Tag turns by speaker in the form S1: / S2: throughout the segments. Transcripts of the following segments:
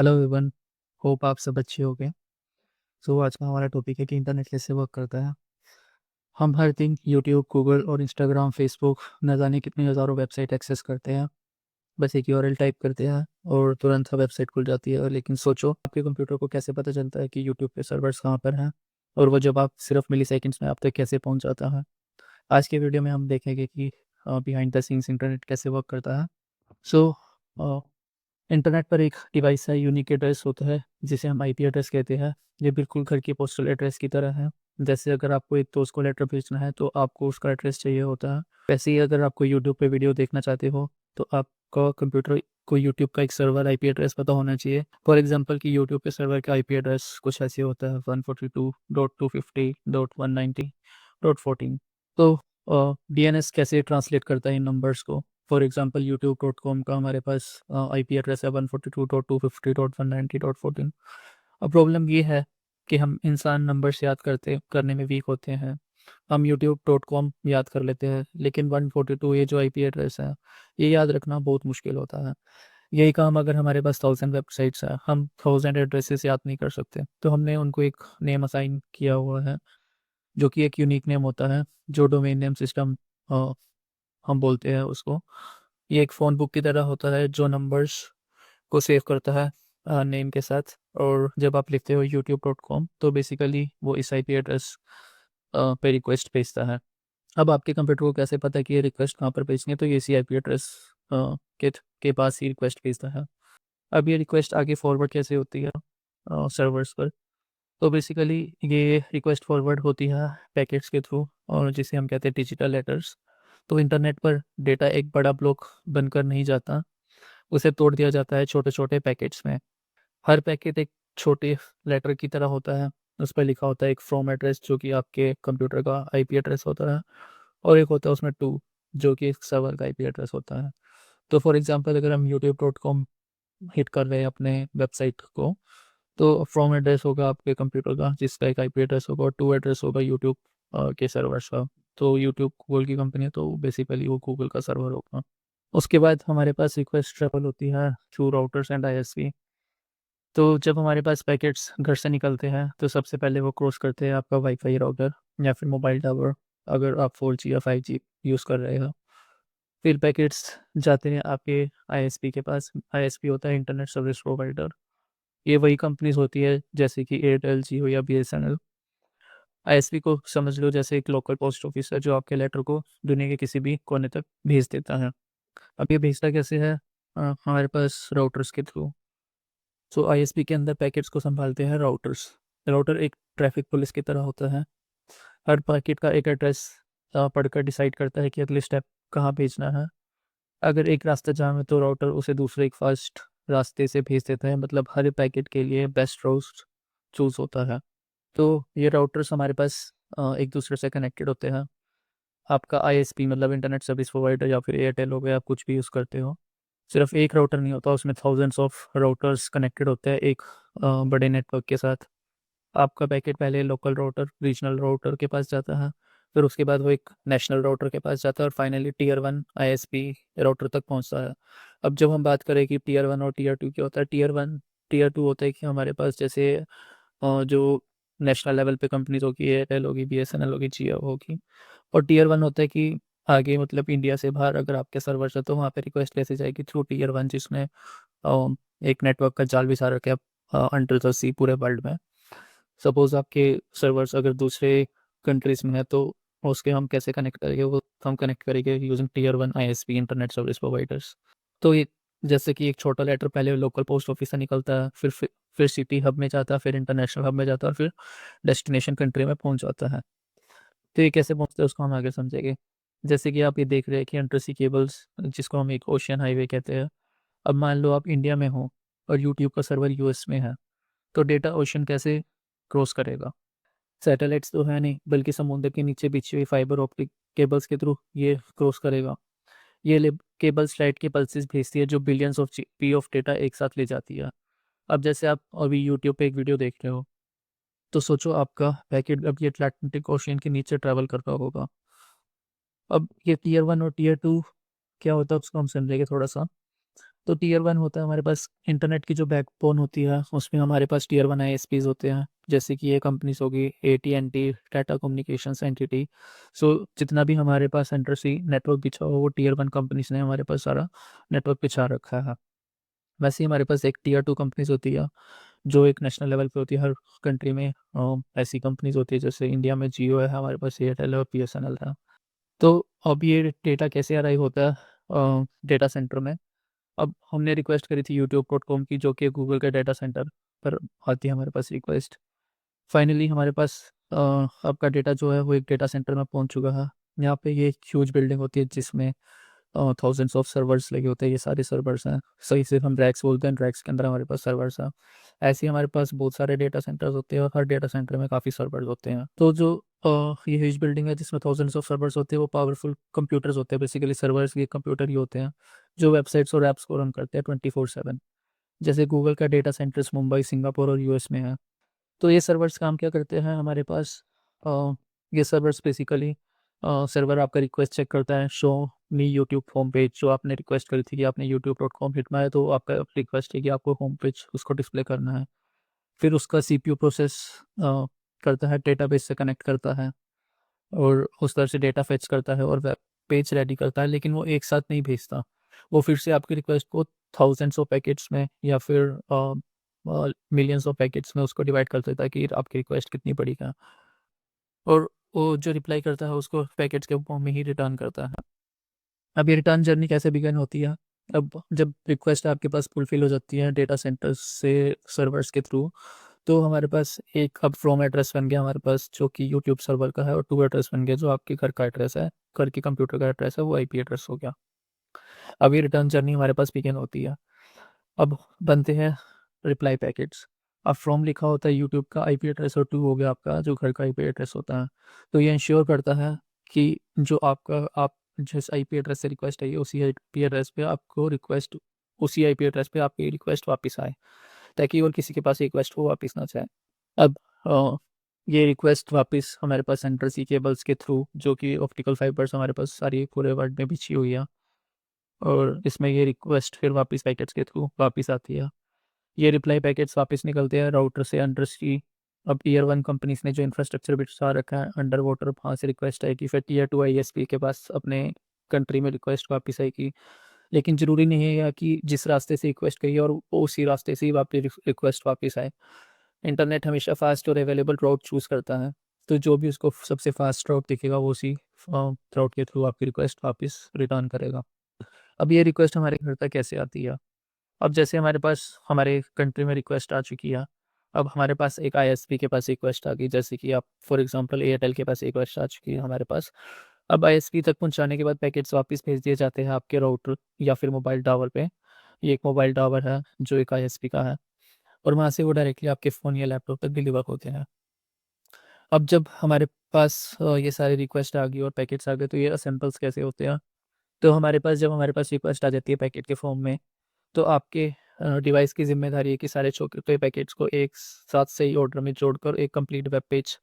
S1: Hello everyone. Hope आप सब अच्छे हो गए। आज का हमारा टॉपिक है कि इंटरनेट कैसे वर्क करता है। हम हर दिन यूट्यूब, गूगल और इंस्टाग्राम, फेसबुक न जाने कितनी हज़ारों वेबसाइट एक्सेस करते हैं। बस एक यूआरएल टाइप करते हैं और तुरंत वेबसाइट खुल जाती है। लेकिन सोचो, आपके कंप्यूटर को कैसे पता चलता है कि यूट्यूब पे सर्वर्स कहाँ पर हैं, और वो जब आप सिर्फ मिली सेकेंड्स में आप तक कैसे पहुँच जाता है। आज के वीडियो में हम देखेंगे कि बिहाइंड द सीन्स इंटरनेट कैसे वर्क करता है। सो इंटरनेट पर एक डिवाइस है, यूनिक एड्रेस होता है जिसे हम आईपी एड्रेस कहते हैं। ये बिल्कुल घर की पोस्टल एड्रेस की तरह है। जैसे अगर आपको एक दोस्त को लेटर भेजना है तो आपको उसका एड्रेस चाहिए होता है। वैसे ही अगर आपको यूट्यूब पे वीडियो देखना चाहते हो तो आपका कंप्यूटर को यूट्यूब का एक सर्वर आईपी एड्रेस पता होना चाहिए। फॉर एग्जांपल कि यूट्यूब पे सर्वर का आईपी एड्रेस कुछ ऐसे होता है 142.250.190.14। तो डीएनएस कैसे ट्रांसलेट करता है इन नंबर्स को। फॉर एग्जांपल youtube.com का हमारे पास आईपी एड्रेस है 142.250.190.14। अब प्रॉब्लम ये है कि हम इंसान नंबर्स याद करने में वीक होते हैं। हम youtube.com याद कर लेते हैं, लेकिन 142 ये जो आईपी एड्रेस है ये याद रखना बहुत मुश्किल होता है। यही काम अगर हमारे पास 1000 वेबसाइट्स है, हम 1000 एड्रेसेस याद नहीं कर सकते, तो हमने उनको एक नेम असाइन किया हुआ है जो कि एक यूनिक नेम होता है, जो डोमेन नेम सिस्टम हम बोलते हैं उसको। ये एक फ़ोन बुक की तरह होता है जो नंबर्स को सेव करता है नेम के साथ। और जब आप लिखते हो youtube.com तो बेसिकली वो इस आईपी एड्रेस पे रिक्वेस्ट भेजता है। अब आपके कंप्यूटर को कैसे पता है कि ये रिक्वेस्ट कहाँ पर भेजनी है, तो ये इसी आईपी एड्रेस के पास ही रिक्वेस्ट भेजता है। अब ये रिक्वेस्ट आगे फॉरवर्ड कैसे होती है सर्वर्स पर, तो बेसिकली ये रिक्वेस्ट फॉरवर्ड होती है पैकेट्स के थ्रू, और जिसे हम कहते हैं डिजिटल लेटर्स। तो इंटरनेट पर डेटा एक बड़ा ब्लॉक बनकर नहीं जाता, उसे तोड़ दिया जाता है छोटे छोटे पैकेट्स में। हर पैकेट एक छोटे लेटर की तरह होता है। उस पर लिखा होता है एक फ्रॉम एड्रेस जो कि आपके कंप्यूटर का आईपी एड्रेस होता है, और एक होता है उसमें टू जो कि एक सर्वर का आईपी एड्रेस होता है। तो फॉर एग्जांपल अगर हम youtube.com हिट कर रहे हैं अपने वेबसाइट को, तो फ्रॉम एड्रेस होगा आपके कंप्यूटर का जिसका एक आईपी एड्रेस होगा, और टू एड्रेस होगा यूट्यूब के सर्वर्स का। तो यूट्यूब गूगल की कंपनी है तो बेसिकली वो गूगल का सर्वर होगा। उसके बाद हमारे पास रिक्वेस्ट ट्रेवल होती है थ्रू राउटर्स एंड आईएसपी। तो जब हमारे पास पैकेट्स घर से निकलते हैं तो सबसे पहले वो क्रॉस करते हैं आपका वाईफाई राउटर या फिर मोबाइल टावर, अगर आप 4G या 5G यूज़ कर रहे हो। फिर पैकेट्स जाते हैं आपके आईएसपी के पास। आईएसपी होता है इंटरनेट सर्विस प्रोवाइडर। ये वही कंपनीज होती है जैसे कि एयरटेल, जियो या बीएसएनएल। आईएसपी को समझ लो जैसे एक लोकल पोस्ट ऑफिस है जो आपके लेटर को दुनिया के किसी भी कोने तक भेज देता है। अब ये भेजता कैसे है? हमारे पास राउटर्स के थ्रू। सो आईएसपी के अंदर पैकेट्स को संभालते हैं राउटर्स। राउटर एक ट्रैफिक पुलिस की तरह होता है। हर पैकेट का एक एड्रेस पढ़कर डिसाइड करता है कि अगले स्टेप कहाँ भेजना है। अगर एक रास्ता जाम है तो राउटर उसे दूसरे एक फास्ट रास्ते से भेज देता है, मतलब हर पैकेट के लिए बेस्ट राउट चूज़ होता है। तो ये राउटर्स हमारे पास एक दूसरे से कनेक्टेड होते हैं। आपका आईएसपी मतलब इंटरनेट सर्विस प्रोवाइडर या फिर एयरटेल हो गया, आप कुछ भी यूज़ करते हो, सिर्फ एक राउटर नहीं होता, उसमें थाउजेंड्स ऑफ राउटर्स कनेक्टेड होते हैं एक बड़े नेटवर्क के साथ। आपका पैकेट पहले लोकल राउटर, रीजनल राउटर के पास जाता है, फिर उसके बाद वो एक नेशनल राउटर के पास जाता है, और फाइनली टीयर 1 आईएसपी राउटर तक पहुंचता है। अब जब हम बात करें कि टीयर 1 और टीयर 2 क्या होता है, टीयर 2 होता है कि हमारे पास जैसे जो नेशनल लेवल पे कंपनीज होगी, एयरटेल होगी, बीएसएनएल होगी, जियो होगी। और टीयर 1 होता है कि आगे मतलब इंडिया से बाहर अगर आपके सर्वर है तो वहाँ पे रिक्वेस्ट कैसे जाएगी थ्रू टीयर 1, जिसमें एक नेटवर्क का जाल बिछा रखे अंडर द सी पूरे वर्ल्ड में। सपोज आपके सर्वर्स अगर दूसरे कंट्रीज में है तो उसके हम कैसे कनेक्ट करेंगे, वो हम कनेक्ट करेंगे using tier 1 ISP internet service providers. तो ये जैसे कि एक छोटा लेटर पहले लोकल पोस्ट ऑफिस से निकलता है, फिर सिटी हब में जाता है, फिर इंटरनेशनल हब में जाता है, और फिर डेस्टिनेशन कंट्री में पहुंच जाता है। तो ये कैसे पहुंचता है उसको हम आगे समझेंगे। जैसे कि आप ये देख रहे हैं कि अंडर सी केबल्स जिसको हम एक ओशियन हाईवे कहते हैं। अब मान लो आप इंडिया में हो और यूट्यूब का सर्वर यूएस में है, तो डेटा ओशन कैसे क्रॉस करेगा? सैटेलाइट्स तो है नहीं, बल्कि समुद्र के नीचे बिछी हुई फाइबर ऑप्टिक केबल्स के थ्रू ये क्रॉस करेगा। ये केबल्स लाइट के पल्सेस भेजती है जो billions of GB of data एक साथ ले जाती है। अब जैसे आप अभी यूट्यूब पे एक वीडियो देख रहे हो, तो सोचो आपका पैकेट अब ये अटलांटिक ओशियन के नीचे ट्रैवल कर रहा होगा। अब ये टीयर 1 और टीयर 2 क्या होता है उसको हम समझेंगे थोड़ा सा। तो टियर 1 होता है हमारे पास इंटरनेट की जो बैकबोन होती है, उसमें हमारे पास टियर 1 आईएसपीज़ होते हैं, जैसे कि ये कंपनीज़ होगी एटी&टी, टाटा कम्युनिकेशंस, एनटीटी। सो जितना भी हमारे पास अंडरसी नेटवर्क बिछा हुआ वो टियर 1 कंपनीज़ ने हमारे पास सारा नेटवर्क बिछा रखा है। वैसे ही हमारे पास एक टियर 2 कंपनीज़ होती है, जो एक नेशनल लेवल पे होती है हर कंट्री में। ऐसी कंपनीज़ होती है जैसे इंडिया में जियो है, हमारे पास एयरटेल है और बीएसएनएल है। तो अब ये डेटा कैसे अराइव होता है डेटा सेंटर में। अब हमने रिक्वेस्ट करी थी youtube.com की, जो कि गूगल के डेटा सेंटर पर आती है हमारे पास रिक्वेस्ट। फाइनली हमारे पास आपका डेटा जो है वो एक डेटा सेंटर में पहुंच चुका है। यहाँ पे ये ह्यूज बिल्डिंग होती है जिसमें थाउजेंड्स ऑफ सर्वर्स लगे होते हैं। ये सारे सर्वर्स हैं, सही से हम रैक्स बोलते हैं, रैक्स के अंदर हमारे पास सर्वर्स हैं। ऐसे ही हमारे पास बहुत सारे डेटा सेंटर्स होते हैं और हर डेटा सेंटर में काफ़ी सर्वर्स होते हैं। तो जो ये ह्यूज बिल्डिंग है जिसमें थाउजेंड्स ऑफ सर्वर्स होते हैं, वो पावरफुल कंप्यूटर्स होते हैं। बेसिकली सर्वर्स ये कंप्यूटर ही होते हैं जो वेबसाइट्स और ऐप्स को रन करते हैं 24/7। जैसे गूगल का डेटा सेंटर्स मुंबई, सिंगापुर और यूएस में है। तो ये सर्वर्स काम क्या करते हैं हमारे पास। अ, ये सर्वर्स बेसिकली सर्वर आपका रिक्वेस्ट चेक करता है, शो मी यूट्यूब होम पेज। जो आपने रिक्वेस्ट करी थी कि आपने youtube.com हिट मारा है, तो आपका रिक्वेस्ट है कि आपको होम पेज उसको डिस्प्ले करना है। फिर उसका सीपीयू प्रोसेस करता है, डेटाबेस से कनेक्ट करता है और उस तरह से डेटा फेच करता है और वेब पेज रेडी करता है। लेकिन वो एक साथ नहीं भेजता, वो फिर से आपकी रिक्वेस्ट को थाउजेंड्स ऑफ पैकेट्स में या फिर मिलियंस ऑफ पैकेट्स में उसको डिवाइड कर देता है कि आपकी रिक्वेस्ट कितनी बड़ी है। और वो जो रिप्लाई करता है उसको पैकेट्स के फॉर्म में ही रिटर्न करता है। अब ये रिटर्न जर्नी कैसे बिगिन होती है। अब जब रिक्वेस्ट आपके पास फुलफिल हो जाती है डेटा सेंटर से सर्वर्स के थ्रू, तो हमारे पास एक अब फ्रॉम एड्रेस बन गया हमारे पास, जो कि यूट्यूब सर्वर का है, और टू एड्रेस बन गया जो आपके घर का एड्रेस है, घर के कंप्यूटर का एड्रेस है, वो आईपी एड्रेस हो गया। अब ये रिटर्न जर्नी हमारे पास बिगिन होती है। अब बनते हैं रिप्लाई पैकेट्स। अब फ्रॉम लिखा होता है यूट्यूब का आईपी एड्रेस और टू हो गया आपका जो घर का आईपी एड्रेस होता है। तो ये इंश्योर करता है कि जो आपका आप जिस आईपी एड्रेस से रिक्वेस्ट आई है उसी आईपी एड्रेस पे आपको रिक्वेस्ट, उसी आईपी एड्रेस पे आपकी रिक्वेस्ट वापस आए, ताकि और किसी के पास रिक्वेस्ट हो वापस ना जाए। अब ये रिक्वेस्ट वापस हमारे पास सेंट्रल सी केबल्स के थ्रू, जो कि ऑप्टिकल फाइबर्स हमारे पास सारी पूरे वर्ल्ड में बिछी हुई है, और इसमें ये रिक्वेस्ट फिर वापस पैकेट्स के थ्रू वापस आती है। ये रिप्लाई पैकेट्स वापस निकलते हैं राउटर से अंडर सी। अब टीयर 1 कंपनीज ने जो इंफ्रास्ट्रक्चर बिछा रखा है अंडर वाटर, वहाँ से रिक्वेस्ट आएगी, फिर टीयर 2 आईएसपी के पास अपने कंट्री में रिक्वेस्ट वापस आएगी। लेकिन ज़रूरी नहीं है कि जिस रास्ते से रिक्वेस्ट गई है और वो उसी रास्ते से ही वापस रिक्वेस्ट वापस आए। इंटरनेट हमेशा फास्ट और अवेलेबल राउट चूज़ करता है, तो जो भी उसको सबसे फास्ट राउट दिखेगा वो उसी राउट के थ्रू आपकी रिक्वेस्ट वापस रिटर्न करेगा। अब ये रिक्वेस्ट हमारे घर तक कैसे आती है। अब जैसे हमारे पास हमारे कंट्री में रिक्वेस्ट आ चुकी है, अब हमारे पास एक आईएसपी के पास रिक्वेस्ट आ गई, जैसे कि आप फॉर एग्जांपल एयरटेल के पास रिक्वेस्ट आ चुकी है हमारे पास। अब आईएसपी तक पहुंचाने के बाद पैकेट्स वापस भेज दिए जाते हैं आपके राउटर या फिर मोबाइल टावर पे। ये एक मोबाइल टावर है जो एक आईएसपी का है, और वहाँ से वो डायरेक्टली आपके फ़ोन या लैपटॉप तक डिलीवर होते हैं। अब जब हमारे पास ये सारी रिक्वेस्ट आ गई और पैकेट्स आ गए, तो ये असेंबल्स कैसे होते हैं। तो हमारे पास जब हमारे पास रिक्वेस्ट आ जाती है पैकेट के फॉर्म में, तो आपके डिवाइस की ज़िम्मेदारी है कि सारे छोटे पैकेट्स को एक साथ सही ऑर्डर में जोड़कर एक कंप्लीट वेब पेज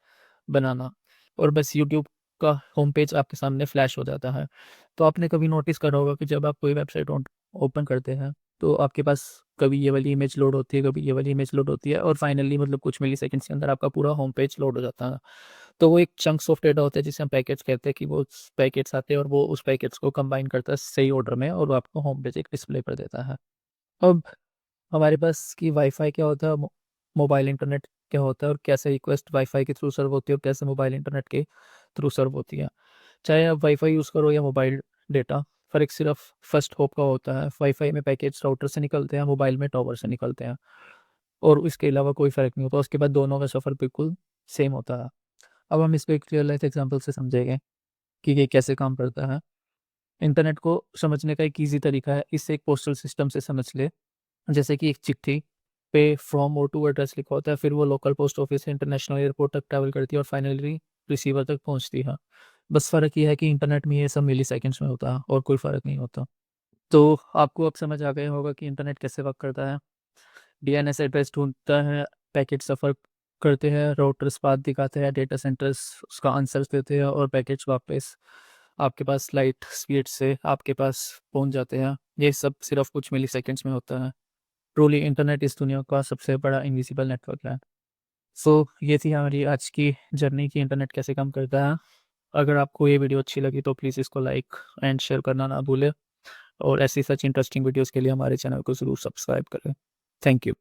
S1: बनाना, और बस यूट्यूब का होम पेज आपके सामने फ्लैश हो जाता है। तो आपने कभी नोटिस करा होगा कि जब आप कोई वेबसाइट ओपन करते हैं, तो आपके पास कभी ये वाली इमेज लोड होती है, कभी ये वाली इमेज लोड होती है, और फाइनली मतलब कुछ मिलीसेकंड्स के अंदर आपका पूरा होम पेज लोड हो जाता है। तो वो एक चंक्स ऑफ डेटा होता है जिसे हम पैकेट्स कहते हैं, कि वो पैकेट्स आते हैं और वो उस पैकेट्स को कंबाइन करता है सही ऑर्डर में, और वो आपको होम पेज एक डिस्प्ले पर देता है। अब हमारे पास कि वाईफ़ाई क्या होता है, मोबाइल इंटरनेट क्या होता है, और कैसे रिक्वेस्ट वाईफ़ाई के थ्रू सर्व होती है और कैसे मोबाइल इंटरनेट के थ्रू सर्व होती है। चाहे आप वाईफ़ाई यूज़ करो या मोबाइल डेटा, फ़र्क सिर्फ फर्स्ट हॉप का होता है। वाईफ़ाई में पैकेट्स राउटर से निकलते हैं, मोबाइल में टावर से निकलते हैं, और इसके अलावा कोई फ़र्क नहीं होता। उसके बाद दोनों का सफ़र बिल्कुल सेम होता है। अब हम इसको एक रियल लाइफ़ एग्ज़ाम्पल से समझेंगे कि ये कैसे काम करता है। इंटरनेट को समझने का एक ईज़ी तरीका है, इसे एक पोस्टल सिस्टम से समझ ले। जैसे कि एक चिट्ठी पे फ्रॉम और टू एड्रेस लिखा होता है, फिर वो लोकल पोस्ट ऑफिस से इंटरनेशनल एयरपोर्ट तक ट्रैवल करती है और फाइनली रिसीवर तक पहुंचती है। बस फ़र्क ये है कि इंटरनेट में ये सब मिली सेकेंड्स में होता है और कोई फ़र्क नहीं होता। तो आपको अब समझ आ गया होगा कि इंटरनेट कैसे वर्क करता है। डीएनएस एड्रेस ढूंढता है, पैकेट सफ़र करते हैं, राउटर्स पाथ दिखाते हैं, डेटा सेंटर्स उसका आंसर्स देते हैं, और पैकेट्स वापस आपके पास लाइट स्पीड से आपके पास पहुंच जाते हैं। ये सब सिर्फ कुछ मिली सेकेंड्स में होता है। ट्रूली इंटरनेट इस दुनिया का सबसे बड़ा इनविजिबल नेटवर्क है। सो ये थी हमारी आज की जर्नी की इंटरनेट कैसे काम करता है। अगर आपको ये वीडियो अच्छी लगी तो प्लीज़ इसको लाइक एंड शेयर करना ना भूलें, और ऐसी सच इंटरेस्टिंग वीडियोस के लिए हमारे चैनल को ज़रूर सब्सक्राइब करें। Thank you.